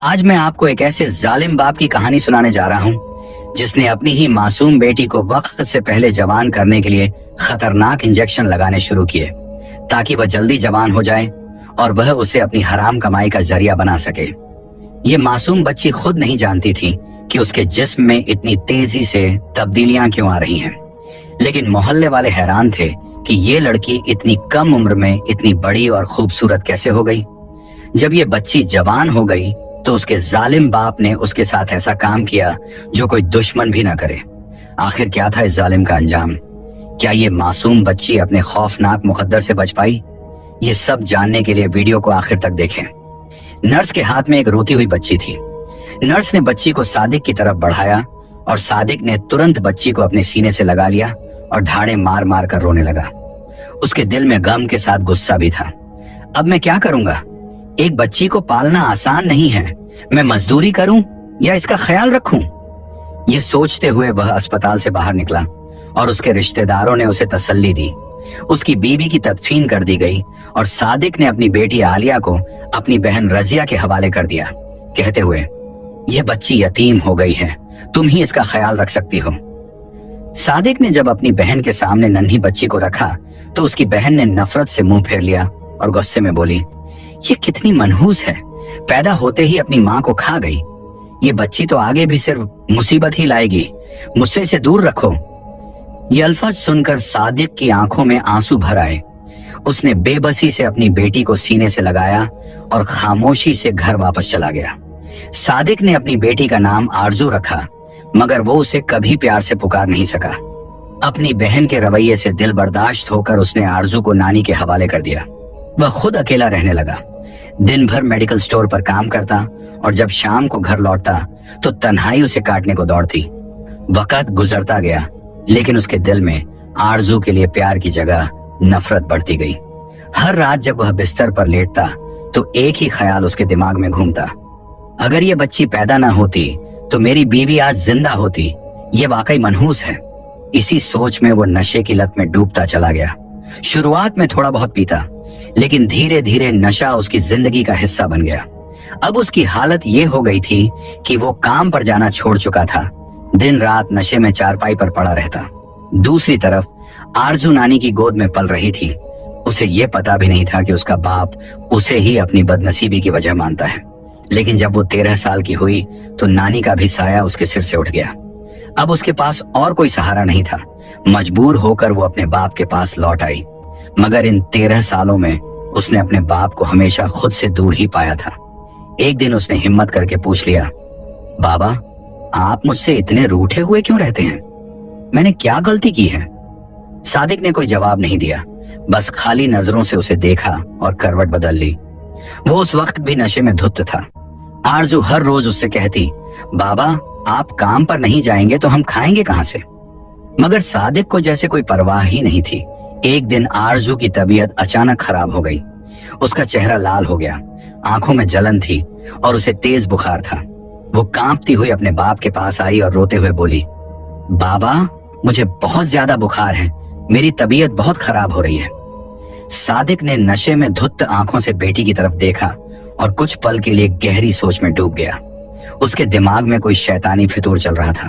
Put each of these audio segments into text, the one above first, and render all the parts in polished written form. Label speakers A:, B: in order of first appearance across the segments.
A: आज मैं आपको एक ऐसे जालिम बाप की कहानी सुनाने जा रहा हूँ जिसने अपनी ही मासूम बेटी को वक्त से पहले जवान करने के लिए खतरनाक इंजेक्शन लगाने शुरू किए ताकि वह जल्दी जवान हो जाए और वह उसे अपनी हराम कमाई का जरिया बना सके। ये मासूम बच्ची खुद नहीं जानती थी कि उसके जिस्म में इतनी तेजी से तब्दीलियां क्यों आ रही हैं, लेकिन मोहल्ले वाले हैरान थे कि ये लड़की इतनी कम उम्र में इतनी बड़ी और खूबसूरत कैसे हो गई। जब ये बच्ची जवान हो गई तो उसके जालिम बाप ने उसके साथ ऐसा काम किया जो कोई दुश्मन भी ना करे। आखिर क्या था इस जालिम का अंजाम? क्या ये मासूम बच्ची अपने खौफनाक मुकद्दर से बच पाई? ये सब जानने के लिए वीडियो को आखिर तक देखें। नर्स के हाथ में एक रोती हुई बच्ची थी। नर्स ने बच्ची को सादिक की तरफ बढ़ाया और सादिक ने तुरंत बच्ची को अपने सीने से लगा लिया और ढाड़े मार मार कर रोने लगा। उसके दिल में गम के साथ गुस्सा भी था। अब मैं क्या करूंगा? एक बच्ची को पालना आसान नहीं है। मैं मजदूरी करूं या इसका ख्याल रखूं? ये सोचते हुए वह अस्पताल से बाहर निकला और उसके रिश्तेदारों ने उसे तसल्ली दी। उसकी बीवी की तदफीन कर दी गई और सादिक ने अपनी बेटी आलिया को अपनी बहन रजिया के हवाले कर दिया, कहते हुए, यह बच्ची यतीम हो गई है, तुम ही इसका ख्याल रख सकती हो। सादिक ने जब अपनी बहन के सामने नन्ही बच्ची को रखा तो उसकी बहन ने नफरत से मुंह फेर लिया और गुस्से में बोली, ये कितनी मनहूस है, पैदा होते ही अपनी माँ को खा गई। ये बच्ची तो आगे भी सिर्फ मुसीबत ही लाएगी, मुझसे इसे दूर रखो। ये अल्फाज सुनकर सादिक की आंखों में आंसू भर आए। उसने बेबसी से अपनी बेटी को सीने से लगाया और खामोशी से घर वापस चला गया। सादिक ने अपनी बेटी का नाम आरजू रखा, मगर वो उसे कभी प्यार से पुकार नहीं सका। अपनी बहन के रवैये से दिल बर्दाश्त होकर उसने आरजू को नानी के हवाले कर दिया। वह खुद अकेला रहने लगा। दिन भर मेडिकल स्टोर पर काम करता और जब शाम को घर लौटता तो तन्हाई उसे काटने को दौड़ती। वक्त गुजरता गया, लेकिन उसके दिल में आरजू के लिए प्यार की जगह नफरत बढ़ती गई। हर रात जब वह बिस्तर पर लेटता तो एक ही ख्याल उसके दिमाग में घूमता, अगर ये बच्ची पैदा ना होती तो मेरी बीवी आज जिंदा होती। ये वाकई मनहूस है। इसी सोच में वो नशे की लत में डूबता चला गया। शुरुआत में थोड़ा बहुत पीता, लेकिन धीरे धीरे नशा उसकी जिंदगी का हिस्सा बन गया। अब उसकी हालत ये हो गई थी कि वो काम पर जाना छोड़ चुका था। दिन रात नशे में चारपाई पर पड़ा रहता। दूसरी तरफ आरजू नानी की गोद में पल रही थी। उसे ये पता भी नहीं था कि उसका बाप उसे ही अपनी बदनसीबी की वजह मानता है। लेकिन जब वो 13 साल की हुई तो नानी का भी साया उसके सिर से उठ गया। अब उसके पास और कोई सहारा नहीं था। मजबूर होकर वो अपने बाप के पास लौट आई, मगर इन 13 सालों में उसने अपने बाप को हमेशा खुद से दूर ही पाया था। एक दिन उसने हिम्मत करके पूछ लिया, बाबा, आप मुझसे इतने रूठे हुए क्यों रहते हैं? मैंने क्या गलती की है? सादिक ने कोई जवाब नहीं दिया, बस खाली नजरों से उसे देखा और करवट बदल ली। वो उस वक्त भी नशे में धुत था। आरजू हर रोज उससे कहती, बाबा, आप काम पर नहीं जाएंगे तो हम खाएंगे कहां से? मगर सादिक को जैसे कोई परवाह ही नहीं थी। एक दिन आरजू की तबीयत अचानक खराब हो गई। उसका चेहरा लाल हो गया, आंखों में जलन थी और उसे तेज बुखार था। वो कांपती हुई अपने बाप के पास आई और रोते हुए बोली, बाबा, मुझे बहुत ज्यादा बुखार है, मेरी तबीयत बहुत खराब हो रही है। सादिक ने नशे में धुत आंखों से बेटी की तरफ देखा और कुछ पल के लिए गहरी सोच में डूब गया। उसके दिमाग में कोई शैतानी फितूर चल रहा था।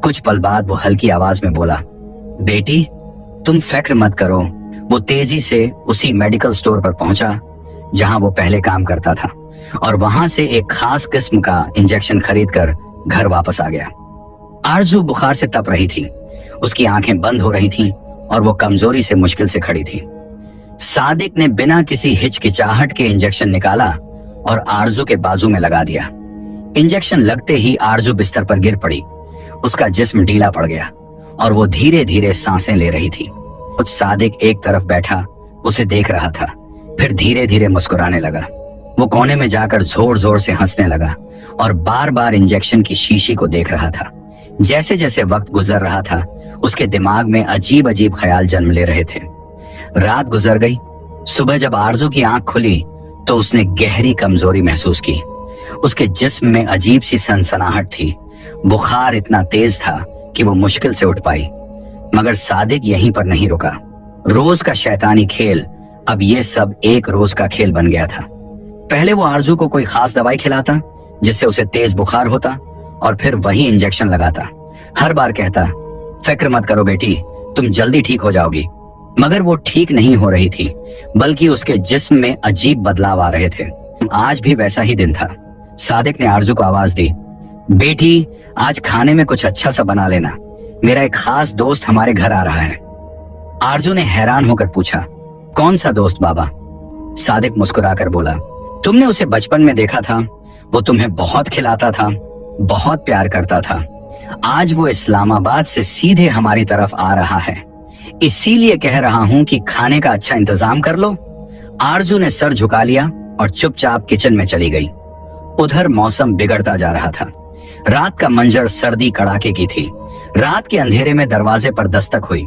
A: कुछ पल बाद वो हल्की आवाज में बोला, बेटी, तुम फिक्र मत करो। वो तेजी से उसी मेडिकल स्टोर पर पहुंचा जहां वो पहले काम करता था और वहां से एक खास किस्म का इंजेक्शन खरीदकर घर वापस आ गया। आरजू बुखार से तप रही थी। उसकी आंखें बंद हो रही थीं और वो कमजोरी से मुश्किल से खड़ी थी। सादिक ने बिना किसी हिचकिचाहट के इंजेक्शन निकाला और आरजू के बाजू में लगा दिया। इंजेक्शन लगते ही आरजू बिस्तर पर गिर पड़ी। उसका जिस्म ढीला पड़ गया और वो धीरे धीरे सांसें ले रही थी। कुछ सादिक एक तरफ बैठा उसे देख रहा था, फिर धीरे धीरे मुस्कुराने लगा। वो कोने में जाकर जोर जोर से हंसने लगा और बार बार इंजेक्शन की शीशी को देख रहा था। जैसे जैसे वक्त गुजर रहा था, उसके दिमाग में अजीब अजीब ख्याल जन्म ले रहे थे। रात गुजर गई। सुबह जब आरजू की आंख खुली तो उसने गहरी कमजोरी महसूस की। उसके जिस्म में अजीब सी सनसनाहट थी। बुखार इतना तेज था कि वो मुश्किल से उठ पाई। मगर सादिक यहीं पर नहीं रुका। रोज का शैतानी खेल अब ये सब एक रोज का खेल बन गया था। पहले वो आरजू को कोई खास दवाई खिलाता, जिससे उसे तेज बुखार होता और फिर वही इंजेक्शन लगाता। हर बार कहता, फिक्र मत करो बेटी, तुम जल्दी ठीक हो जाओगी। मगर वो ठीक नहीं हो रही थी, बल्कि उसके जिस्म में अजीब बदलाव आ रहे थे। आज भी वैसा ही दिन था। सादिक ने आरजू को आवाज दी, बेटी आज खाने में कुछ अच्छा सा बना लेना, मेरा एक खास दोस्त हमारे घर आ रहा है। आरजू ने हैरान होकर पूछा, कौन सा दोस्त बाबा? सादिक मुस्कुराकर बोला, तुमने उसे बचपन में देखा था, वो तुम्हें बहुत खिलाता था, बहुत प्यार करता था। आज वो इस्लामाबाद से सीधे हमारी तरफ आ रहा है, इसीलिए कह रहा हूं कि खाने का अच्छा इंतजाम कर लो। आरजू ने सर झुका लिया और चुपचाप किचन में चली गई। उधर मौसम बिगड़ता जा रहा था। रात का मंजर सर्दी कड़ाके की थी। रात के अंधेरे में दरवाजे पर दस्तक हुई।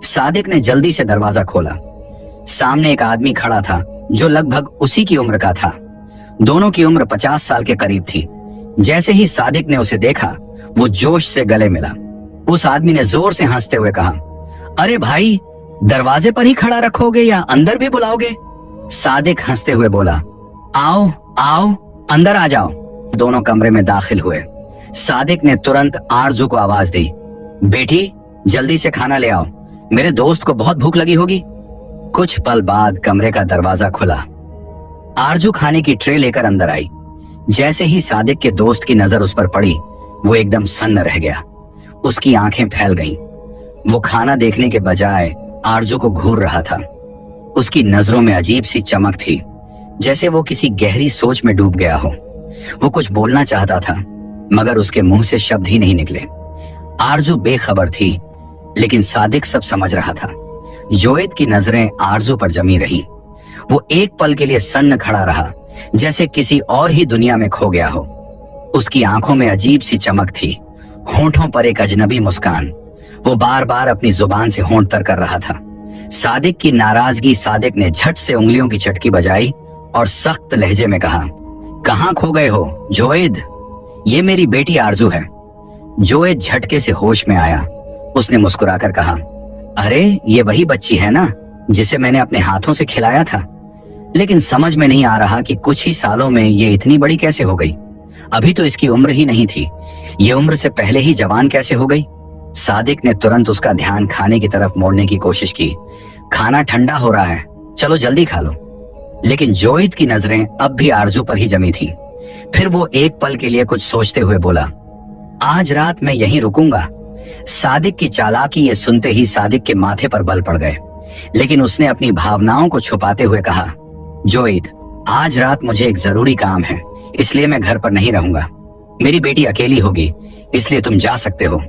A: सादिक ने जल्दी से दरवाजा खोला। सामने एक आदमी खड़ा था जो लगभग उसी की उम्र का था। दोनों की उम्र 50 साल के करीब थी। जैसे ही सादिक ने उसे देखा, वो जोश से गले मिला। उस आदमी ने जोर से हंसते हुए कहा, अरे भाई, दरवाजे पर ही खड़ा रखोगे या अंदर भी बुलाओगे? सादिक हंसते हुए बोला, आओ आओ, अंदर आ जाओ। दोनों कमरे में दाखिल हुए। सादिक ने तुरंत आरजू को आवाज दी, बेटी जल्दी से खाना ले आओ, मेरे दोस्त को बहुत भूख लगी होगी। कुछ पल बाद कमरे का दरवाजा खुला। आरजू खाने की ट्रे लेकर अंदर आई। जैसे ही सादिक के दोस्त की नजर उस पर पड़ी, वो एकदम सन्न रह गया। उसकी आंखें फैल गईं। वो खाना देखने के बजाय आरजू को घूर रहा था। उसकी नजरों में अजीब सी चमक थी, जैसे वो किसी गहरी सोच में डूब गया हो। वो कुछ बोलना चाहता था, मगर उसके मुंह से शब्द ही नहीं निकले। आरजू बेखबर थी, लेकिन सादिक सब समझ रहा था। जोएद की नजरें आरजू पर जमी रही। वो एक पल के लिए सन्न खड़ा रहा, जैसे किसी और ही दुनिया में खो गया हो। उसकी आंखों में अजीब सी चमक थी, होंठों पर एक अजनबी मुस्कान। वो बार बार अपनी जुबान से होंठ तर कर रहा था। सादिक की नाराजगी। सादिक ने झट से उंगलियों की चटकी बजाई और सख्त लहजे में कहा, कहाँ खो गए हो जोएद? ये मेरी बेटी आरजू है। जोएद झटके से होश में आया। उसने मुस्कुराकर कहा, अरे ये वही बच्ची है ना जिसे मैंने अपने हाथों से खिलाया था। लेकिन समझ में नहीं आ रहा कि कुछ ही सालों में ये इतनी बड़ी कैसे हो गई। अभी तो इसकी उम्र ही नहीं थी, ये उम्र से पहले ही जवान कैसे हो गई? सादिक ने तुरंत उसका ध्यान खाने की तरफ मोड़ने की कोशिश की। खाना ठंडा हो रहा है, चलो जल्दी खा लो। लेकिन जोएद की नजरें अब भी आरजू पर ही जमी थी। फिर वो एक पल के लिए कुछ सोचते हुए बोला, आज रात मैं यहीं रुकूंगा। सादिक की चालाकी ये सुनते ही सादिक के माथे पर बल पड़ गए, लेकिन उसने अपनी भावनाओं को छुपाते हुए कहा, जोएद आज रात मुझे एक जरूरी काम है, इसलिए मैं घर पर नहीं रहूंगा। मेरी बेटी अकेली होगी, इसलिए तुम जा सकते हो।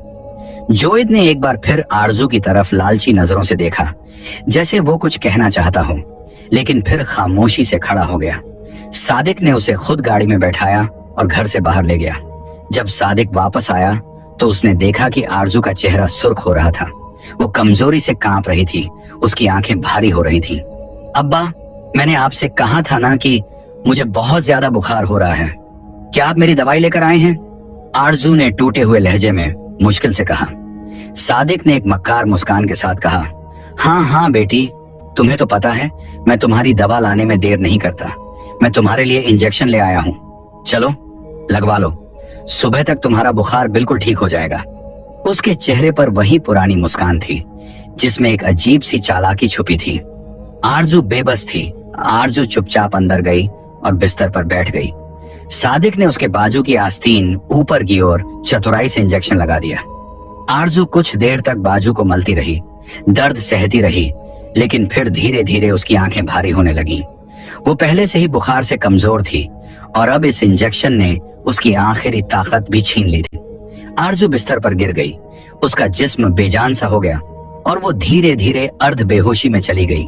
A: जोएद ने एक बार फिर आरजू की तरफ लालची नजरों से देखा, जैसे वो कुछ कहना चाहता हो, लेकिन फिर खामोशी से खड़ा हो गया। सादिक ने उसे खुद गाड़ी में बैठाया और घर से बाहर ले गया। जब सादिक वापस आया तो उसने देखा कि आरजू का चेहरा सुर्ख हो रहा था। वो कमजोरी से कांप रही थी, उसकी आंखें भारी हो रही थीं। अब्बा, मैंने आपसे कहा था ना कि मुझे बहुत ज्यादा बुखार हो रहा है, क्या आप मेरी दवाई लेकर आए हैं? आरजू ने टूटे हुए लहजे में मुश्किल से कहा। सादिक ने एक मक्कार मुस्कान के साथ कहा, हाँ हाँ बेटी, तुम्हें तो पता है मैं तुम्हारी दवा लाने में देर नहीं करता। मैं तुम्हारे लिए इंजेक्शन ले आया हूँ, चलो लगवा लो, सुबह तक तुम्हारा बुखार बिल्कुल ठीक हो जाएगा। उसके चेहरे पर वही पुरानी मुस्कान थी, जिसमें एक अजीब सी चालाकी छुपी थी। आरजू बेबस थी। आरजू चुपचाप अंदर गई और बिस्तर पर बैठ गई। सादिक ने उसके बाजू की आस्तीन ऊपर की ओर चतुराई से इंजेक्शन लगा दिया। आरजू कुछ देर तक बाजू को मलती रही, दर्द सहती रही, लेकिन फिर धीरे धीरे उसकी आंखें भारी होने लगीं। वो पहले से ही बुखार से कमजोर थी और अब इस इंजेक्शन ने उसकी आखिरी ताकत भी छीन ली थी। आरजू बिस्तर पर गिर गई। उसका जिस्म बेजान सा हो गया और वो धीरे धीरे अर्ध बेहोशी में चली गई।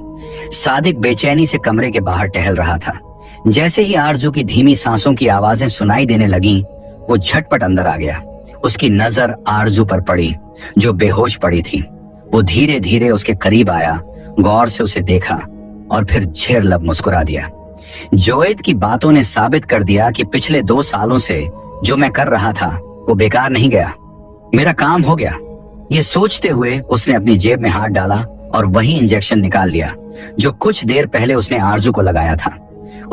A: सादिक बेचैनी से कमरे के बाहर टहल रहा था। जैसे ही आरजू की धीमी सांसों की आवाजें सुनाई देने लगीं, वो झटपट अंदर आ गया। उसकी नजर आरजू पर पड़ी, जो बेहोश पड़ी थी। वो धीरे धीरे उसके करीब आया, गौर से उसे देखा और फिर झेर लब मुस्कुरा दिया। जोएद की बातों ने साबित कर दिया कि पिछले 2 सालों से जो मैं कर रहा था वो बेकार नहीं गया, मेरा काम हो गया। ये सोचते हुए उसने अपनी जेब में हाथ डाला और वही इंजेक्शन निकाल लिया जो कुछ देर पहले उसने आरजू को लगाया था।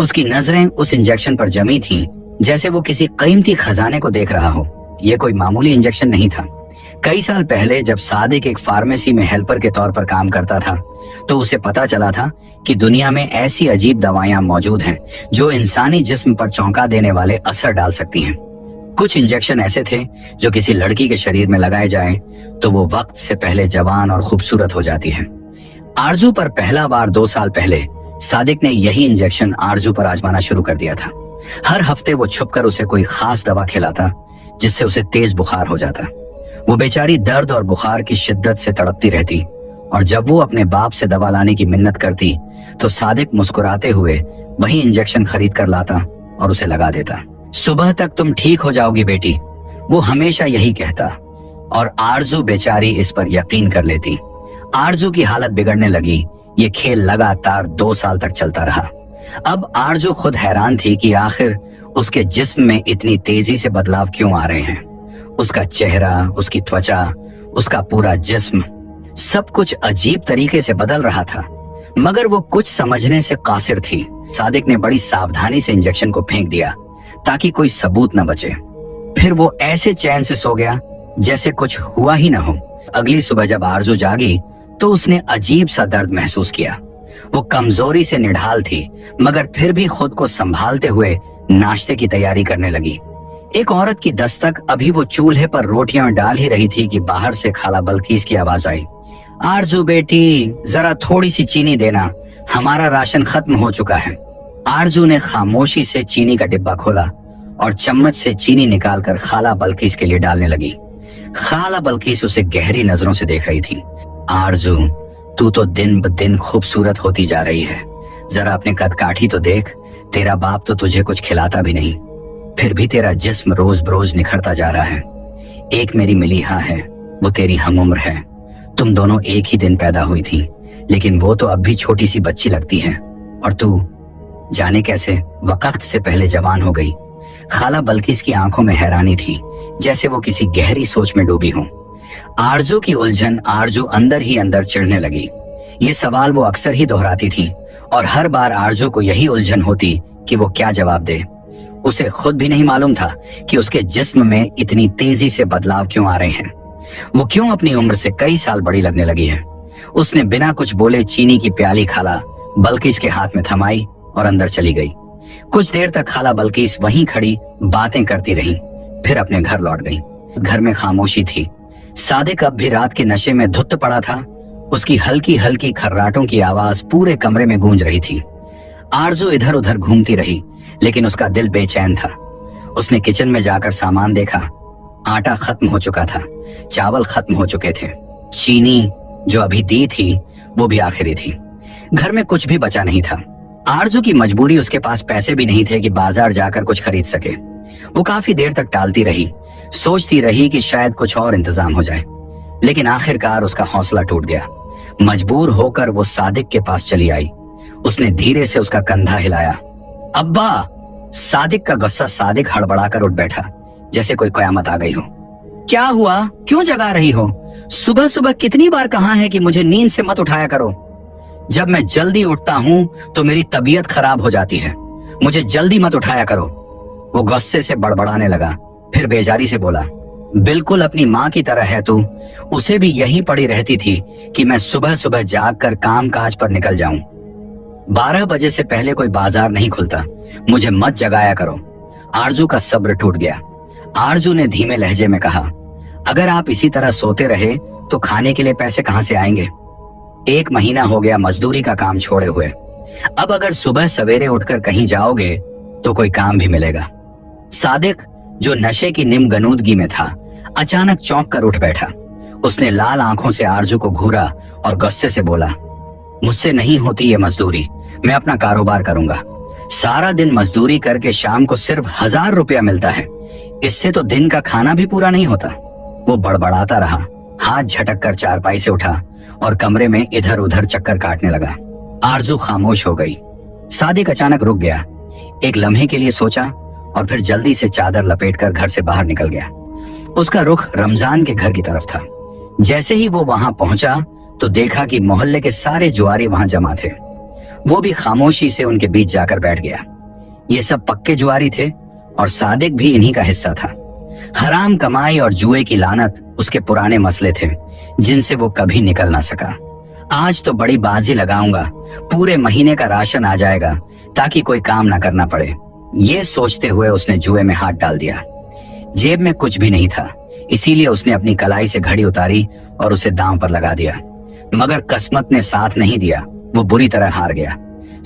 A: उसकी नजरें उस इंजेक्शन पर जमी थीं जैसे वो किसी कीमती खजाने को देख रहा हो। ये कोई मामूली इंजेक्शन नहीं था। कई साल पहले जब सादिक एक फार्मेसी में हेल्पर के तौर पर काम करता था, तो उसे पता चला था कि दुनिया में ऐसी अजीब दवाइयां मौजूद हैं जो इंसानी जिस्म पर चौंका देने वाले असर डाल सकती हैं। कुछ इंजेक्शन ऐसे थे जो किसी लड़की के शरीर में लगाए जाएं तो वो वक्त से पहले जवान और खूबसूरत हो जाती है। आरजू पर पहला बार 2 साल पहले सादिक ने यही इंजेक्शन आरजू पर आजमाना शुरू कर दिया था। हर हफ्ते वो छुपकर उसे कोई खास दवा खिलाता जिससे उसे तेज बुखार हो जाता। वो बेचारी दर्द और बुखार की शिद्दत से तड़पती रहती, और जब वो अपने बाप से दवा लाने की मिन्नत करती तो सादिक मुस्कुराते हुए वही इंजेक्शन खरीद कर लाता और उसे लगा देता। सुबह तक तुम ठीक हो जाओगी बेटी, वो हमेशा यही कहता, और आरजू बेचारी इस पर यकीन कर लेती। आरजू की हालत बिगड़ने लगी। ये खेल लगातार 2 साल तक चलता रहा। अब आरजू खुद हैरान थी कि आखिर उसके जिस्म में इतनी तेजी से बदलाव क्यों आ रहे हैं। उसका चेहरा, उसकी त्वचा, उसका पूरा जिस्म, सब कुछ अजीब तरीके से बदल रहा था, मगर वो कुछ समझने से कासिर थी। सादिक ने बड़ी सावधानी से इंजेक्शन को फेंक दिया ताकि कोई सबूत न बचे। फिर वो ऐसे चैन से सो गया जैसे कुछ हुआ ही न हो। अगली सुबह जब आरजू जागी तो उसने अजीब सा दर्द महसूस किया। वो कमजोरी से निढाल थी, मगर फिर भी खुद को संभालते हुए नाश्ते की तैयारी करने लगी। एक औरत की दस्तक अभी वो चूल्हे पर रोटियां डाल ही रही थी कि बाहर से खाला बल्कीस की आवाज आई। आरजू बेटी, जरा थोड़ी सी चीनी देना, हमारा राशन खत्म हो चुका है। आरजू ने खामोशी से चीनी का डिब्बा खोला और चम्मच से चीनी निकालकर खाला बल्कीस के लिए डालने लगी। खाला बल्कीस उसे गहरी नजरों से देख रही थी। आरजू, तू तो दिन ब दिन खूबसूरत होती जा रही है। जरा अपने कद काठी तो देख, तेरा बाप तो तुझे कुछ खिलाता भी नहीं, फिर भी तेरा जिस्म रोज बरोज निखरता जा रहा है। एक मेरी मिलीहा है, वो तेरी हम उम्र है। तुम दोनों एक ही दिन पैदा हुई थी, लेकिन वो तो अब भी छोटी सी बच्ची लगती है, और तू जाने कैसे वक्त से पहले जवान हो गई। खाला बल्कीस की आंखों में हैरानी थी, जैसे वो किसी गहरी सोच में डूबी हो। आरजू की उलझन आरजू अंदर ही अंदर चिढ़ने लगी। ये सवाल वो अक्सर ही दोहराती थी, और हर बार आरजू को यही उलझन होती कि वो क्या जवाब दे। उसे खुद भी नहीं मालूम था कि उसके जिस्म में इतनी तेजी से बदलाव क्यों आ रहे हैं। वो क्यों अपनी उम्र से कई साल बड़ी लगने लगी है। उसने बिना कुछ बोले चीनी की प्याली खाला बल्कीस के हाथ में थमाई और अंदर चली गई। कुछ देर तक खाला बल्कीस वहीं खड़ी बातें करती रही, फिर अपने घर लौट गई। घर में खामोशी थी। सादिक अब भी रात के नशे में धुत पड़ा था। उसकी हल्की हल्की खर्राटों की आवाज पूरे कमरे में गूंज रही थी। आरजू इधर उधर घूमती रही, लेकिन उसका दिल बेचैन था। उसने किचन में जाकर सामान देखा। आटा खत्म हो चुका था, चावल खत्म हो चुके थे, चीनी जो अभी दी थी वो भी आखिरी थी। घर में कुछ भी बचा नहीं था। आरजू की मजबूरी, उसके पास पैसे भी नहीं थे कि बाजार जाकर कुछ खरीद सके। वो काफी देर तक टालती रही, सोचती रही कि शायद कुछ और इंतजाम हो जाए, लेकिन आखिरकार उसका हौसला टूट गया। मजबूर होकर वो सादिक के पास चली आई। उसने धीरे से उसका कंधा हिलाया। अब्बा! सादिक का गुस्सा सादिक हड़बड़ाकर उठ बैठा, जैसे कोई कयामत आ गई हो। क्या हुआ? क्यों जगा रही हो? सुबह सुबह कितनी बार कहा है कि मुझे नींद से मत उठाया करो। जब मैं जल्दी उठता हूँ तो मेरी तबीयत खराब हो जाती है। मुझे जल्दी मत उठाया करो। वो गुस्से से बड़बड़ाने लगा, फिर बेजारी से बोला, बिल्कुल अपनी माँ की तरह है तू। उसे भी यही पड़ी रहती थी कि मैं सुबह सुबह जागकर काम काज पर निकल जाऊं। 12 बजे से पहले कोई बाजार नहीं खुलता। मुझे मत जगाया करो। आरजू का सब्र टूट गया। आरजू ने धीमे लहजे में कहा, अगर आप इसी तरह सोते रहे तो खाने के लिए पैसे कहां से आएंगे? 1 महीना हो गया मजदूरी का काम छोड़े हुए। अब अगर सुबह सवेरे उठकर कहीं जाओगे तो कोई काम भी मिलेगा। सादिक, जो नशे की निमगनूदगी में था, अचानक चौंक कर उठ बैठा। उसने लाल आंखों से आरजू को घूरा और गुस्से से बोला, मुझसे नहीं होती ये मजदूरी। मैं अपना कारोबार करूंगा। सारा दिन मजदूरी करके शाम को सिर्फ 1000 रुपया मिलता है। इससे तो दिन का खाना भी पूरा नहीं होता। वो बड़बड़ाता रहा, हाथ झटक कर चारपाई से उठा और कमरे में इधर उधर चक्कर काटने लगा। आरजू खामोश हो गई। सादिक अचानक रुक गया, एक लम्हे के लिए सोचा और फिर जल्दी से चादर लपेटकर घर से बाहर निकल गया। उसका रुख रमजान के घर की तरफ था। जैसे ही वो वहां पहुंचा तो देखा कि मोहल्ले के सारे जुआरी वहां जमा थे। वो भी खामोशी से उनके बीच जाकर बैठ गया। ये सब पक्के जुआरी थे, और सादिक भी इन्हीं का हिस्सा था। हराम कमाई और जुए की लानत उसके पुराने मसले थे जिनसे वो कभी निकल ना सका। आज तो बड़ी बाजी लगाऊंगा, पूरे महीने का राशन आ जाएगा ताकि कोई काम ना करना पड़े। ये सोचते हुए उसने जुए में हाथ डाल दिया। जेब में कुछ भी नहीं था, इसीलिए उसने अपनी कलाई से घड़ी उतारी और उसे दांव पर लगा दिया। मगर किस्मत ने साथ नहीं दिया, वो बुरी तरह हार गया।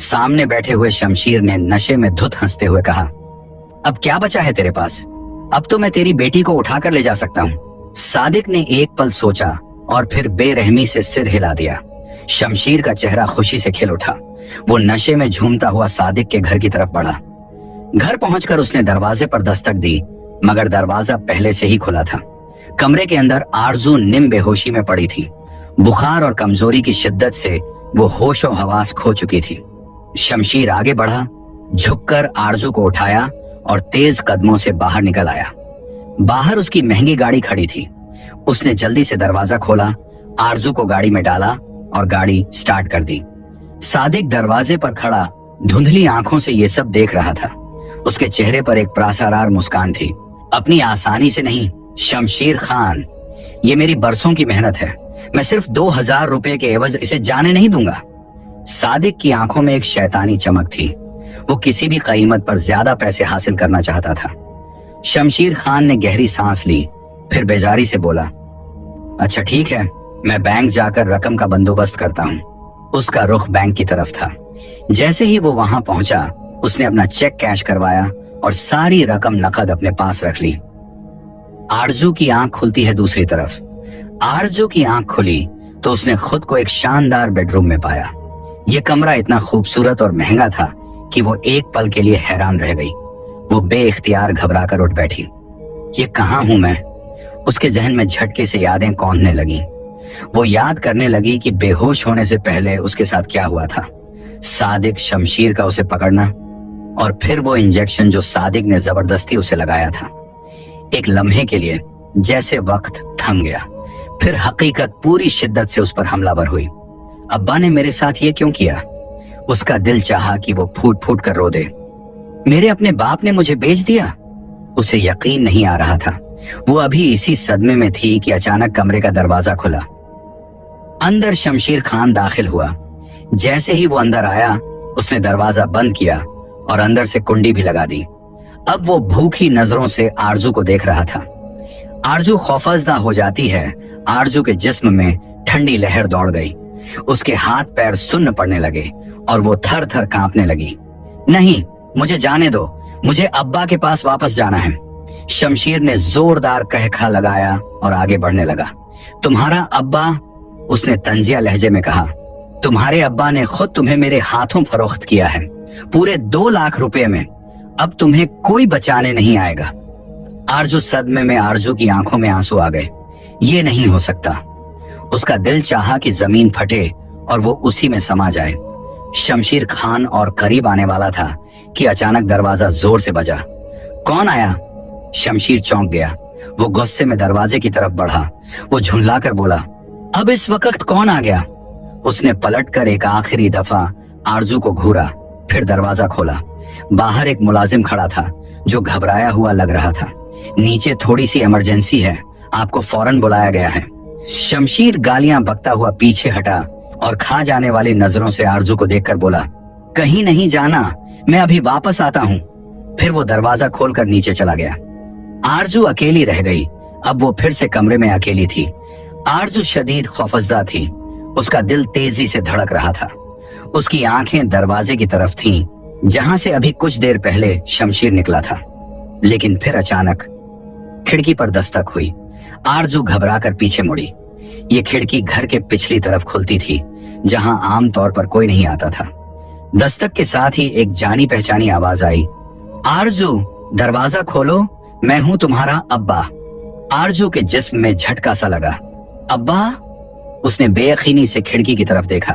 A: सामने बैठे हुए शमशीर ने नशे में धुत हंसते हुए कहा, अब क्या बचा है तेरे पास? अब तो मैं तेरी बेटी को उठाकर ले जा सकता हूँ। सादिक ने एक पल सोचा और फिर बेरहमी से सिर हिला दिया। शमशीर का चेहरा खुशी से खिल उठा। वो नशे में झूमता हुआ सादिक के घर की तरफ बढ़ा। घर पहुंचकर उसने दरवाजे पर दस्तक दी, मगर दरवाजा पहले से ही खुला था। कमरे के अंदर आरजू निम बेहोशी में पड़ी थी। बुखार और कमजोरी की शिद्दत से वो होशो हवास खो चुकी थी। शमशीर आगे बढ़ा, झुककर आरजू को उठाया और तेज कदमों से बाहर निकल आया। बाहर उसकी महंगी गाड़ी खड़ी थी। उसने जल्दी से दरवाजा खोला, आरजू को गाड़ी में डाला और गाड़ी स्टार्ट कर दी। सादिक दरवाजे पर खड़ा धुंधली आंखों से ये सब देख रहा था। उसके चेहरे पर एक प्रासारार मुस्कान थी। अपनी आसानी से नहीं, शमशीर खान, ये मेरी बरसों की मेहनत है। मैं सिर्फ 2000 रुपए के एवज इसे जाने नहीं दूंगा। सादिक की आंखों में एक शैतानी चमक थी। वो किसी भी कीमत पर ज्यादा पैसे हासिल करना चाहता था। शमशीर खान ने गहरी सांस ली, फिर बेजारी से बोला, अच्छा ठीक है, मैं बैंक जाकर रकम का बंदोबस्त करता हूँ। उसका रुख बैंक की तरफ था। जैसे ही वो वहां पहुंचा, उसने अपना चेक कैश करवाया और सारी रकम नकद अपने पास रख ली। आरजू की आंख खुलती है दूसरी तरफ। आरजू की आंख खुली तो उसने खुद को एक शानदार बेडरूम में पाया। यह कमरा इतना खूबसूरत और महंगा था कि वो एक पल के लिए हैरान रह गई। वो बेइख्तियार घबराकर उठ बैठी। ये कहाँ हूं मैं? उसके जहन में झटके से यादें कौंधने लगी। वो याद करने लगी कि बेहोश होने से पहले उसके साथ क्या हुआ था। सादिक, शमशीर का उसे पकड़ना और फिर वो इंजेक्शन जो सादिक ने जबरदस्ती उसे लगाया था। एक लम्हे के लिए जैसे वक्त थम गया, फिर हकीकत पूरी शिद्दत से उस पर हमलावर हुई। अब्बा ने मेरे साथ ये क्यों किया? उसका दिल चाहा कि वो फूट फूट कर रो दे। मेरे अपने बाप ने मुझे बेच दिया। उसे यकीन नहीं आ रहा था। वो अभी इसी सदमे में थी कि अचानक कमरे का दरवाजा खुला। अंदर शमशीर खान दाखिल हुआ। जैसे ही वो अंदर आया, उसने दरवाजा बंद किया और अंदर से कुंडी भी लगा दी। अब वो भूखी नजरों से आरजू को देख रहा था। आरजू खौफजदा हो जाती है। आरजू के जिस्म में ठंडी लहर दौड़ गई। उसके हाथ पैर सुन्न पड़ने लगे और वो थर थर कांपने लगी। नहीं, मुझे जाने दो, मुझे अब्बा के पास वापस जाना है। शमशीर ने जोरदार कहखा लगाया और आगे बढ़ने लगा। तुम्हारा अब्बा, उसने तंजिया लहजे में कहा, तुम्हारे अब्बा ने खुद तुम्हें मेरे हाथों फरोख्त किया है, पूरे 2 लाख रुपए में। अब तुम्हें कोई बचाने नहीं आएगा। आरजू सदमे में, आरजू की आंखों में आंसू आ गए। ये नहीं हो सकता। उसका दिल चाहा कि जमीन फटे और वो उसी में समा जाए। शमशीर खान और करीब आने वाला था कि अचानक दरवाजा जोर से बजा। कौन आया? शमशीर चौंक गया। वो गुस्से में दरवाजे की तरफ बढ़ा। वो झुंझलाकर बोला, अब इस वक्त कौन आ गया? उसने पलटकर एक आखिरी दफा आरजू को घूरा, फिर दरवाजा खोला। बाहर एक मुलाजिम खड़ा था जो घबराया हुआ लग रहा था। नीचे थोड़ी सी इमरजेंसी है, आपको फौरन बुलाया गया है। शमशीर गालियां बकता हुआ पीछे हटा और खा जाने वाली नजरों से आरजू को देखकर बोला, कहीं नहीं जाना, मैं अभी वापस आता हूँ। फिर वो दरवाजा खोलकर नीचे चला गया। आरजू अकेली रह गई। अब वो फिर से कमरे में अकेली थी। आरजू शदीद खौफजदा थी। उसका दिल तेजी से धड़क रहा था। उसकी आंखें दरवाजे की तरफ थीं, जहां से अभी कुछ देर पहले शमशीर निकला था। लेकिन फिर अचानक खिड़की पर दस्तक हुई। आरजू घबराकर पीछे मुड़ी। ये खिड़की घर के पिछली तरफ खुलती थी, जहां आम तौर पर कोई नहीं आता था। दस्तक के साथ ही एक जानी पहचानी आवाज आई, आरजू, दरवाजा खोलो, मैं हूं तुम्हारा अब्बा। आरजू के जिस्म में झटका सा लगा। अब्बा? उसने बेयकीनी से खिड़की की तरफ देखा।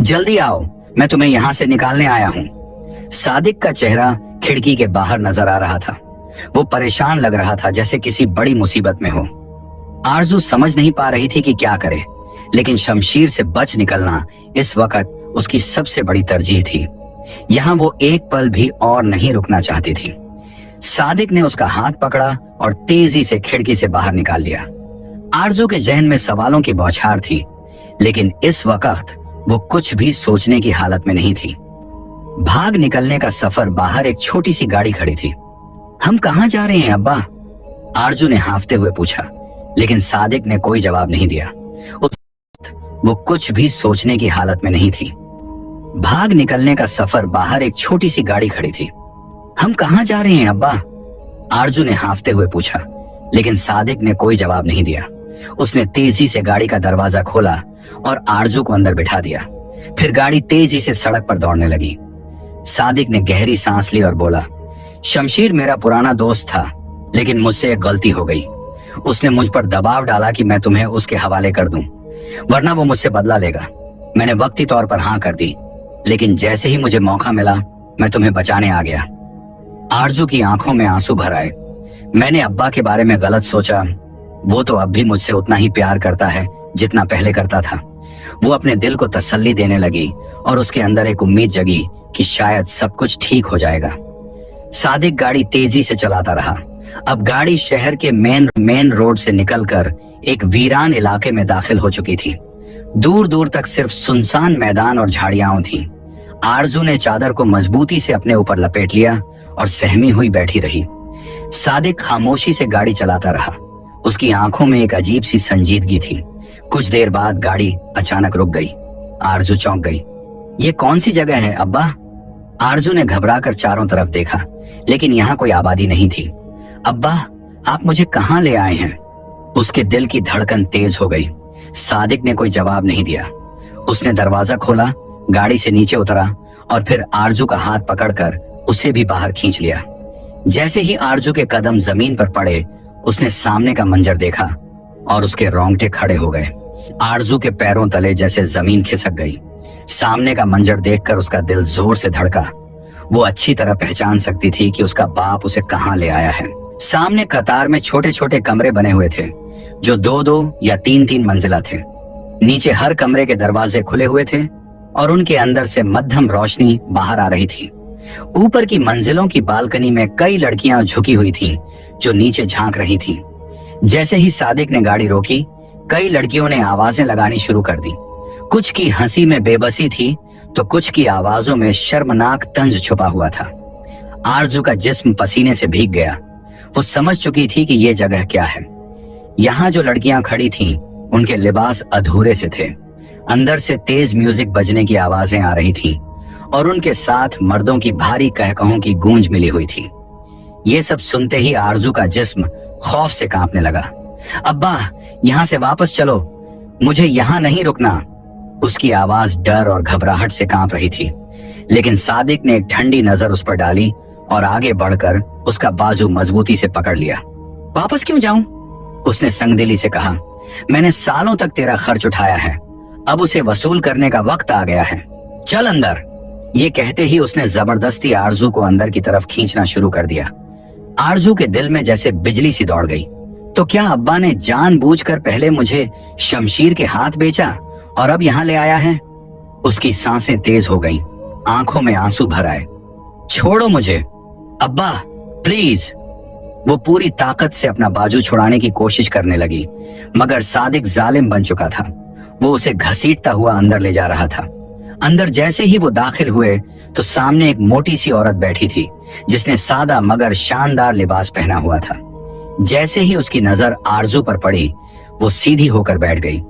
A: जल्दी आओ, मैं तुम्हें यहां से निकालने आया हूं। सादिक का चेहरा खिड़की के बाहर नजर आ रहा था। वो परेशान लग रहा था, जैसे किसी बड़ी मुसीबत में हो। आरजू समझ नहीं पा रही थी कि क्या करे, लेकिन शमशीर से बच निकलना इस वक्त उसकी सबसे बड़ी तरजीह थी। यहां वो एक पल भी और नहीं रुकना चाहती थी। सादिक ने उसका हाथ पकड़ा और तेजी से खिड़की से बाहर निकाल लिया। आरजू के जहन में सवालों की बौछार थी, लेकिन इस वक्त वो कुछ भी सोचने की हालत में नहीं थी। भाग निकलने का सफर बाहर एक छोटी सी गाड़ी खड़ी थी। हम कहाँ जा रहे हैं अब्बा? आरजू ने हांफते हुए पूछा, लेकिन सादिक ने कोई जवाब नहीं दिया। उस वक्त वो कुछ भी सोचने की हालत में नहीं थी। भाग निकलने का सफर बाहर एक छोटी सी गाड़ी खड़ी थी। हम कहाँ जा रहे हैं अब्बा? आरजू ने हांफते हुए पूछा, लेकिन सादिक ने कोई जवाब नहीं दिया। उसने तेजी से गाड़ी का दरवाजा खोला और आरजू को अंदर बिठा दिया। फिर गाड़ी तेजी से सड़क पर दौड़ने लगी। सादिक ने गहरी सांस ली और बोला, शमशीर मेरा पुराना दोस्त था, लेकिन मुझसे एक गलती हो गई। उसने मुझ पर दबाव डाला कि मैं तुम्हें उसके हवाले कर दूं, वरना वो मुझसे बदला लेगा। मैंने वक्ती तौर पर हाँ कर दी, लेकिन जैसे ही मुझे मौका मिला मैं तुम्हें बचाने आ गया। आरजू की आंखों में आंसू भर आए। मैंने अब्बा के बारे में गलत सोचा। वो तो अब भी मुझसे उतना ही प्यार करता है जितना पहले करता था। वो अपने दिल को तसल्ली देने लगी और उसके अंदर एक उम्मीद जगी कि शायद सब कुछ ठीक हो जाएगा। सादिक गाड़ी तेजी से चलाता रहा। अब गाड़ी शहर के मेन रोड से निकलकर एक वीरान इलाके में दाखिल हो चुकी थी। दूर दूर तक सिर्फ सुनसान मैदान और झाड़ियां थीं। आरजू ने चादर को मजबूती से अपने ऊपर लपेट लिया और सहमी हुई बैठी रही। सादिक खामोशी से गाड़ी चलाता रहा। उसकी आंखों में एक अजीब सी संजीदगी थी। कुछ देर बाद गाड़ी अचानक रुक गई। आरजू चौंक गई। ये कौन सी जगह है अब्बा? आरजू ने घबराकर चारों तरफ देखा, लेकिन यहाँ कोई आबादी नहीं थी। अब्बा, आप मुझे कहाँ ले आए हैं? उसके दिल की धड़कन तेज हो गई। सादिक ने कोई जवाब नहीं दिया। उसने दरवाजा खोला, गाड़ी से नीचे उतरा और फिर आरजू का हाथ पकड़कर उसे भी बाहर खींच लिया। जैसे ही आरजू के कदम जमीन पर पड़े, उसने सामने का मंजर देखा और उसके रोंगटे खड़े हो गए। आरजू के पैरों तले जैसे जमीन खिसक गई। सामने का मंजर देखकर उसका दिल जोर से धड़का। वो अच्छी तरह पहचान सकती थी कि उसका बाप उसे कहाँ ले आया है। सामने कतार में छोटे छोटे कमरे बने हुए थे, जो 2-2 या 3-3 मंजिला थे। नीचे हर कमरे के दरवाजे खुले हुए थे और उनके अंदर से मध्यम रोशनी बाहर आ रही थी। ऊपर की मंजिलों की बालकनी में कई लड़कियां झुकी हुई थीं, जो नीचे झांक रही थीं। जैसे ही सादिक ने गाड़ी रोकी, कई लड़कियों ने आवाजें लगानी शुरू कर दी। कुछ की हंसी में बेबसी थी, तो कुछ की आवाजों में शर्मनाक तंज छुपा हुआ था। आरजू का जिस्म पसीने से भीग गया। वो समझ चुकी थी कि ये जगह क्या है। यहाँ जो लड़कियां खड़ी थीं, उनके लिबास अधूरे से थे। अंदर से तेज म्यूजिक बजने की आवाजें आ रही थीं और उनके साथ मर्दों की भारी कहकहों की गूंज मिली हुई थी। ये सब सुनते ही आरजू का जिस्म खौफ से कांपने लगा। अब्बा, यहाँ से वापस चलो, मुझे यहाँ नहीं रुकना। उसकी आवाज डर और घबराहट से कांप रही थी, लेकिन सादिक ने एक ठंडी नजर उस पर डाली और आगे बढ़कर उसका बाजू मजबूती से पकड़ लिया। वापस क्यों जाऊं? उसने संगदिली से कहा। मैंने सालों तक तेरा खर्च उठाया है, अब उसे वसूल करने का वक्त आ गया है। चल अंदर। ये कहते ही उसने जबरदस्ती आरजू को अंदर की तरफ खींचना शुरू कर दिया। आरजू के दिल में जैसे बिजली सी दौड़ गई। तो क्या अब्बा ने जानबूझकर पहले मुझे शमशीर के हाथ बेचा और अब यहाँ ले आया है? उसकी सांसें तेज हो गईं, आंखों में आंसू भर आए। छोड़ो मुझे अब्बा, प्लीज। वो पूरी ताकत से अपना बाजू छुड़ाने की कोशिश करने लगी, मगर सादिक जालिम बन चुका था। वो उसे घसीटता हुआ अंदर ले जा रहा था। अंदर जैसे ही वो दाखिल हुए तो सामने एक मोटी सी औरत बैठी थी, जिसने सादा मगर शानदार लिबास पहना हुआ था। जैसे ही उसकी नजर आरजू पर पड़ी, वो सीधी होकर बैठ गई।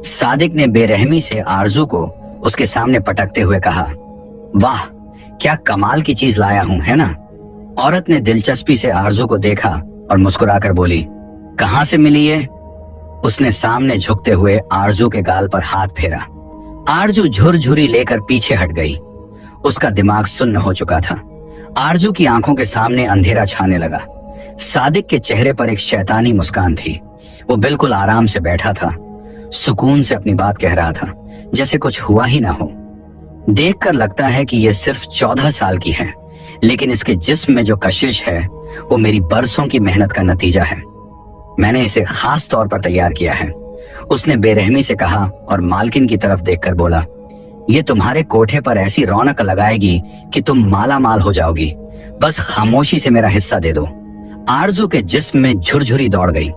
A: सादिक ने बेरहमी से आरजू को उसके सामने पटकते हुए कहा, वाह, क्या कमाल की चीज लाया हूं, है ना? औरत ने दिलचस्पी से आरजू को देखा और मुस्कुराकर बोली, कहां से मिली है? उसने सामने झुकते हुए आरजू के गाल पर हाथ फेरा। आरजू झुरझुरी लेकर पीछे हट गई। उसका दिमाग सुन्न हो चुका था। आरजू की आंखों के सामने अंधेरा छाने लगा। सादिक के चेहरे पर एक शैतानी मुस्कान थी। वो बिल्कुल आराम से बैठा था, सुकून से अपनी बात कह रहा था, जैसे कुछ हुआ ही ना हो। देखकर लगता है कि ये सिर्फ 14 साल की है, लेकिन इसके जिस्म में जो कशिश है वो मेरी बरसों की मेहनत का नतीजा है। मैंने इसे खास तौर पर तैयार किया है। उसने बेरहमी से कहा और मालकिन की तरफ देखकर बोला, ये तुम्हारे कोठे पर ऐसी रौनक लगाएगी कि तुम माला माल हो जाओगी। बस खामोशी से मेरा हिस्सा दे दो। आरजू के जिस्म में झुरझुरी दौड़ गई।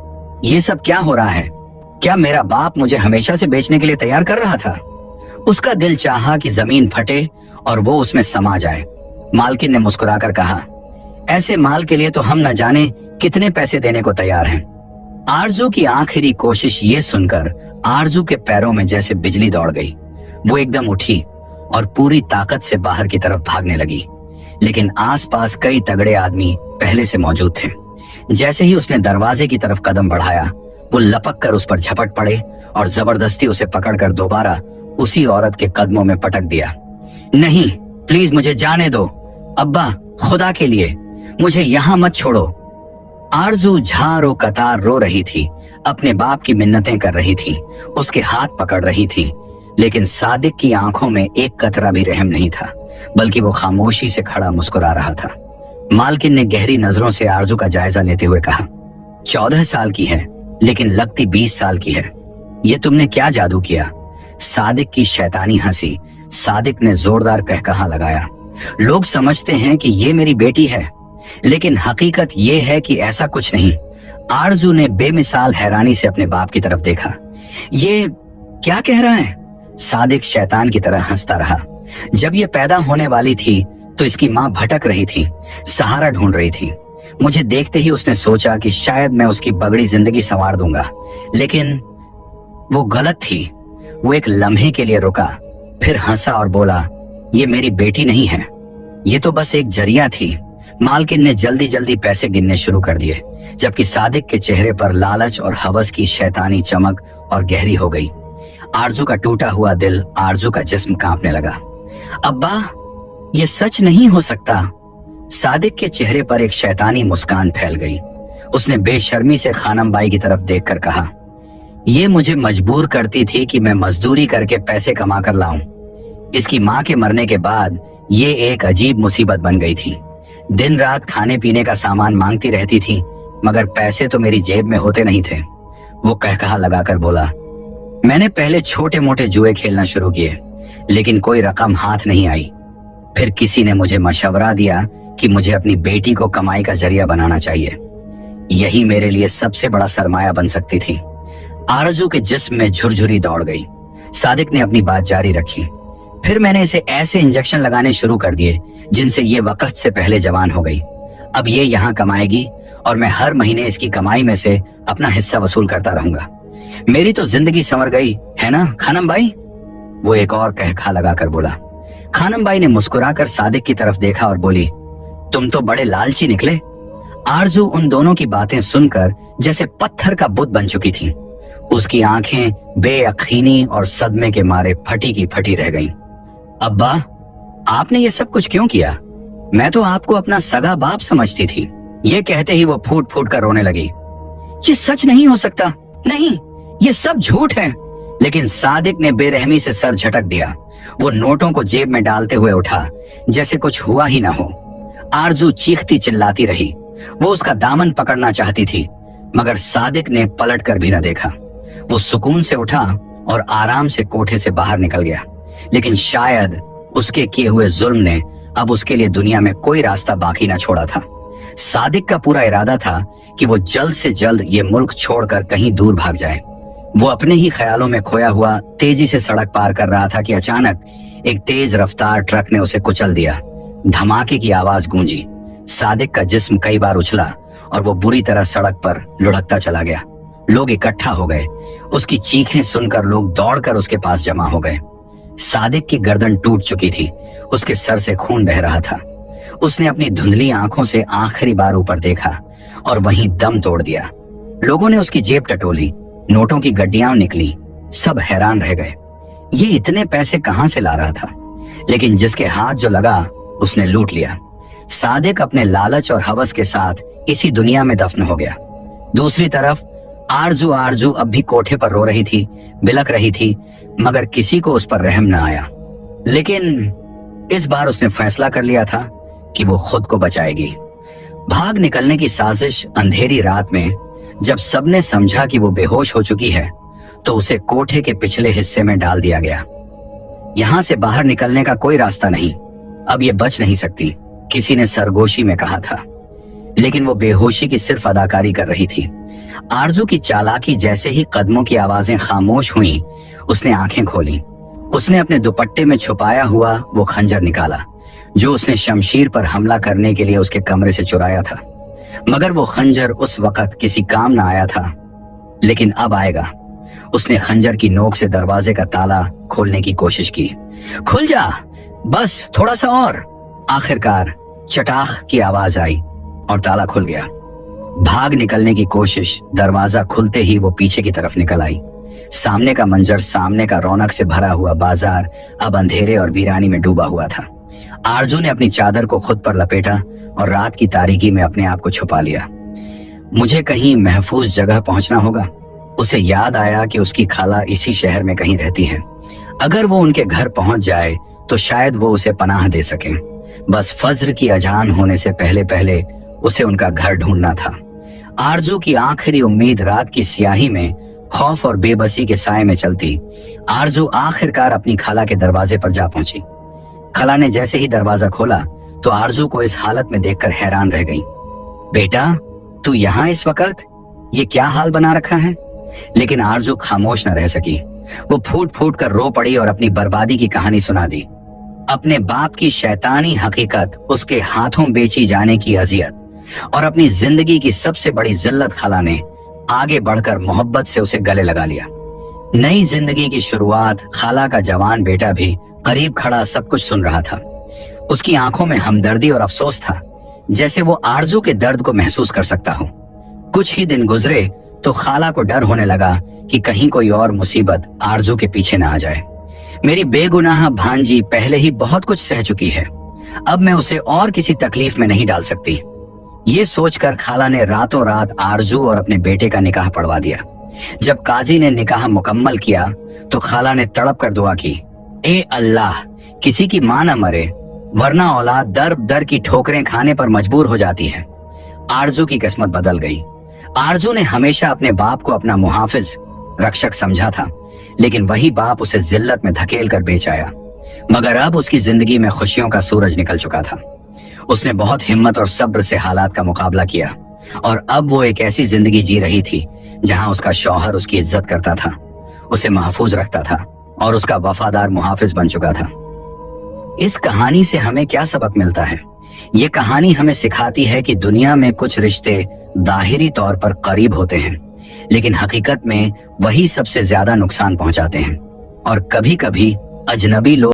A: ये सब क्या हो रहा है? क्या मेरा बाप मुझे हमेशा से बेचने के लिए तैयार कर रहा था? उसका दिल चाहा कि जमीन फटे और वो उसमें समा जाए। मालकिन ने मुस्कुराकर कहा, ऐसे माल के लिए तो हम न जाने कितने पैसे देने को तैयार हैं। आरजू की आखिरी कोशिश ये सुनकर आरजू के पैरों में जैसे बिजली दौड़ गई। वो एकदम उठी और पूरी ताकत से बाहर की तरफ भागने लगी, लेकिन आसपास कई तगड़े आदमी पहले से मौजूद थे। जैसे ही उसने दरवाजे की तरफ कदम बढ़ाया, वो लपक कर उस पर झपट पड़े और जबरदस्ती उसे पकड़कर दोबारा उसी औरत के कदमों में पटक दिया। नहीं, प्लीज मुझे जाने दो। अब्बा, खुदा के लिए मुझे यहाँ मत छोड़ो। आरजू झारो कतार रो रही थी, अपने बाप की मिन्नतें कर रही थी, उसके हाथ पकड़ रही थी, लेकिन सादिक की आंखों में एक कतरा भी रहम नहीं था, बल्कि वो खामोशी से खड़ा मुस्कुरा रहा था। मालकिन ने गहरी नजरों से आरजू का जायजा लेते हुए कहा, 14 साल की है, लेकिन लगती 20 साल की है। ये तुमने क्या जादू किया? सादिक की शैतानी हंसी। सादिक ने जोरदार कहकहा लगाया, लोग समझते हैं कि ये मेरी बेटी है, लेकिन हकीकत ये है कि ऐसा कुछ नहीं। आरजू ने बेमिसाल हैरानी से अपने बाप की तरफ देखा। ये क्या कह रहा है? सादिक शैतान की तरह हंसता रहा। जब ये पैदा होने वाली थी तो इसकी माँ भटक रही थी, सहारा ढूंढ रही थी। मुझे देखते ही उसने सोचा कि शायद मैं उसकी बगड़ी जिंदगी संवार दूंगा, लेकिन वो गलत थी। वो एक लम्हे के लिए रुका, फिर हंसा और बोला, ये मेरी बेटी नहीं है, ये तो बस एक जरिया थी। मालकिन ने जल्दी जल्दी पैसे गिनने शुरू कर दिए, जबकि सादिक के चेहरे पर लालच और हवस की शैतानी चमक और गहरी हो गई। आरजू का टूटा हुआ दिल, आरजू का जिस्म कांपने लगा। अब्बा, ये सच नहीं हो सकता। सादिक के चेहरे पर एक शैतानी मुस्कान फैल गई। उसने बेशर्मी से खानम बाई की तरफ देखकर कहा, ये मुझे मजबूर करती थी कि मैं मजदूरी करके पैसे कमा कर लाऊं। इसकी माँ के मरने के बाद ये एक अजीब मुसीबत बन गई थी। दिन रात खाने पीने का सामान मांगती रहती थी, मगर पैसे तो मेरी जेब में होते नहीं थे। वो कहकहा लगाकर बोला, मैंने पहले छोटे मोटे जुए खेलना शुरू किए, लेकिन कोई रकम हाथ नहीं आई। फिर किसी ने मुझे मशवरा दिया कि मुझे अपनी बेटी को कमाई का जरिया बनाना चाहिए। यही मेरे लिए सबसे बड़ा सरमाया बन सकती थी। आरजू के जिस्म में झुरझुरी दौड़ गई। सादिक ने अपनी बात जारी रखी, फिर मैंने इसे ऐसे इंजेक्शन लगाने शुरू कर दिए जिनसे ये वक्त से पहले जवान हो गई। अब ये यहाँ कमाएगी और मैं हर महीने इसकी कमाई में से अपना हिस्सा वसूल करता रहूंगा। मेरी तो जिंदगी संवर गई है ना खानम बाई? वो एक और कहखा लगाकर बोला। खानम बाई ने मुस्कुराकर सादिक की तरफ देखा और बोली, तुम तो बड़े लालची निकले। आरजू उन दोनों की बातें सुनकर जैसे पत्थर का बुत बन चुकी थी। उसकी आंखें बेयकीनी और सदमे के मारे फटी की फटी रह गईं। अब्बा, आपने ये सब कुछ क्यों किया? मैं तो आपको अपना सगा बाप समझती थी। ये कहते ही वो फूट फूट कर रोने लगी। ये सच नहीं हो सकता, नहीं, ये सब झूठ है। लेकिन सादिक ने बेरहमी से सर झटक दिया। वो नोटों को जेब में डालते हुए उठा, जैसे कुछ हुआ ही ना हो। आरजू चीखती चिल्लाती रही। वो उसका दामन पकड़ना चाहती थी, मगर सादिक ने पलट कर भी न देखा। वो सुकून से उठा और आराम से कोठे से बाहर निकल गया, लेकिन शायद उसके किए हुए जुल्म ने अब उसके लिए दुनिया में कोई रास्ता बाकी न छोड़ा था। सादिक का पूरा इरादा था कि वो जल्द से जल्द ये मुल्क छोड़कर कहीं दूर भाग जाए। वो अपने ही ख्यालों में खोया हुआ तेजी से सड़क पार कर रहा था कि अचानक एक तेज रफ्तार ट्रक ने उसे कुचल दिया। धमाके की आवाज गूंजी। सादिक का जिस्म कई बार उछला और वो बुरी तरह सड़क पर लुढ़कता चला गया। लोग इकट्ठा हो गए। उसकी चीखें सुनकर लोग दौड़कर उसके पास जमा हो गए। सादिक की गर्दन टूट चुकी थी, उसके सर से खून बह रहा था। उसने अपनी धुंधली आंखों से आखिरी बार ऊपर देखा और वहीं दम तोड़ दिया। लोगों ने उसकी जेब टटोली, नोटों की गड्डियां निकली। सब हैरान रह गए। ये इतने पैसे कहां से ला रहा था? लेकिन जिसके हाथ जो लगा उसने लूट लिया। सादिक अपने लालच और हवस के साथ इसी दुनिया में दफन हो गया। दूसरी तरफ आरजू अब भी कोठे पर रो रही थी, बिलक रही थी, मगर किसी को उस पर रहम न आया। लेकिन इस बार उसने फैसला कर लिया था कि वो खुद को बचाएगी। भाग निकलने की साजिश अंधेरी रात में जब सबने समझा कि वो बेहोश हो चुकी है, तो उसे कोठे के पिछले हिस्से में डाल दिया गया। यहां से बाहर निकलने का कोई रास्ता नहीं। अब ये बच नहीं सकती। किसी ने सरगोशी में कहा था, लेकिन वो बेहोशी की सिर्फ अदाकारी कर रही थी। आरजू की चालाकी जैसे ही कदमों की आवाजें खामोश हुईं, उसने आंखें खोली। उसने अपने दुपट्टे में छुपाया हुआ वो खंजर निकाला जो उसने शमशीर पर हमला करने के लिए उसके कमरे से चुराया था। मगर वो खंजर उस वक्त किसी काम ना आया था, लेकिन अब आएगा। उसने खंजर की नोक से दरवाजे का ताला खोलने की कोशिश की। खुल जा, बस थोड़ा सा और। आखिरकार चटाख की आवाज आई और ताला खुल गया। भाग निकलने की कोशिश, दरवाजा खुलते ही वो पीछे की तरफ निकल आई। सामने का मंजर, सामने का रौनक से भरा हुआ बाजार अब अंधेरे और वीरानी में डूबा हुआ था। आरजू ने अपनी चादर को खुद पर लपेटा और रात की तारीकी में अपने आप को छुपा लिया। मुझे कहीं महफूज जगह पहुंचना होगा। उसे याद आया कि उसकी खाला इसी शहर में कहीं रहती है। अगर वो उनके घर पहुंच जाए तो शायद वो उसे पनाह दे सके। बस फज्र की अजान होने से पहले पहले उसे उनका घर ढूंढना था। आरजू की आखिरी उम्मीद रात की स्याही में खौफ और बेबसी के साए में चलती आरजू आखिरकार अपनी खाला के दरवाजे पर जा पहुंची। खाला ने जैसे ही दरवाजा खोला तो आरजू को इस हालत में देखकर हैरान रह गई। बेटा, तू यहाँ इस वक्त? ये क्या हाल बना रखा है? लेकिन आरजू खामोश न रह सकी। वो फूट फूट कर रो पड़ी और अपनी बर्बादी की कहानी सुना दी। अपने बाप की शैतानी हकीकत, उसके हाथों बेची जाने की अजियत और अपनी जिंदगी की सबसे बड़ी जिल्लत खाला ने आगे बढ़कर मोहब्बत से उसे गले लगा लिया। नई जिंदगी की शुरुआत, खाला का जवान बेटा भी करीब खड़ा सब कुछ सुन रहा था। उसकी आंखों में हमदर्दी और अफसोस था, जैसे वो आरजू के दर्द को महसूस कर सकता हो। कुछ ही दिन गुजरे तो खाला को डर होने लगा कि कहीं कोई और मुसीबत आरजू के पीछे ना आ जाए। मेरी बेगुनाह भांजी पहले ही बहुत कुछ सह चुकी है, अब मैं उसे और किसी तकलीफ में नहीं डाल सकती। ये सोचकर खाला ने रातों रात आरजू और अपने बेटे का निकाह पढ़वा दिया। जब काजी ने निकाह मुकम्मल किया तो खाला ने तड़प कर दुआ की, ए अल्लाह, किसी की मां न मरे, वरना औलाद दर दर की ठोकरें खाने पर मजबूर हो जाती है। आरजू की किस्मत बदल गई। आरजू ने हमेशा अपने बाप को अपना मुहाफिज, रक्षक समझा था, लेकिन वही बाप उसे जिल्लत में धकेल कर बेच आया। मगर अब उसकी जिंदगी में खुशियों का सूरज निकल चुका था। उसने बहुत हिम्मत और सब्र से हालात का मुकाबला किया और अब वो एक ऐसी जिंदगी जी रही थी जहां उसका शौहर उसकी इज्जत करता था, उसे महफूज रखता था और उसका वफादार मुहाफिज बन चुका था। इस कहानी से हमें क्या सबक मिलता है? ये कहानी हमें सिखाती है कि दुनिया में कुछ रिश्ते जाहिरी तौर पर करीब होते हैं, लेकिन हकीकत में वही सबसे ज्यादा नुकसान पहुंचाते हैं। और कभी कभी अजनबी लोग